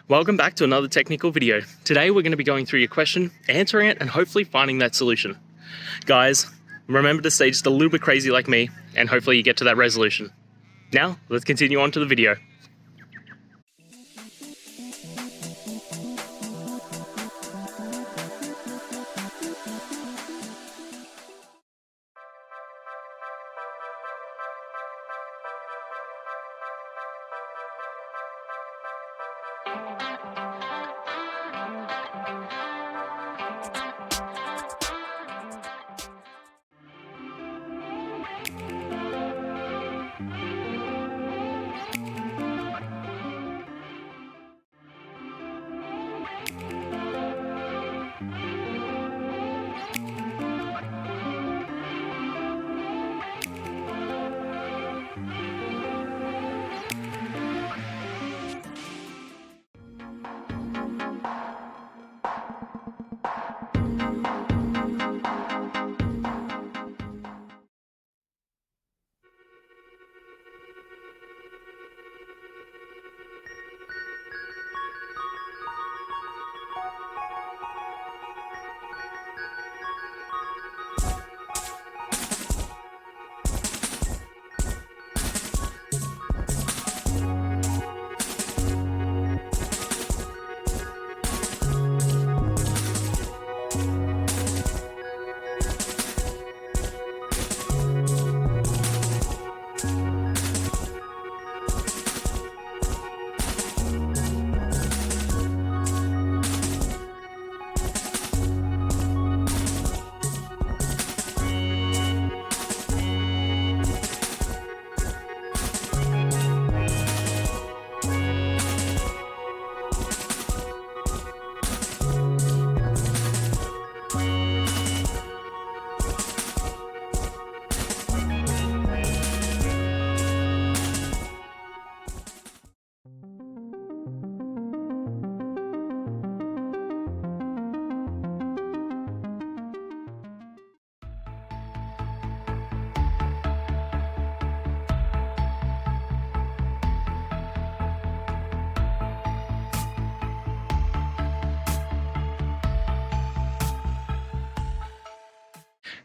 Welcome back to another technical video. Today we're going to be going through your question, answering it, and hopefully finding that solution. Guys, remember to stay just a little bit crazy like me, and hopefully you get to that resolution. Now, let's continue on to the video.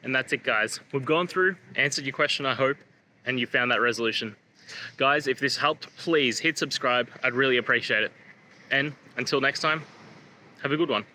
And that's it, guys. We've gone through, answered your question, I hope, and you found that resolution. Guys, if this helped, please hit subscribe. I'd really appreciate it. And until next time, have a good one.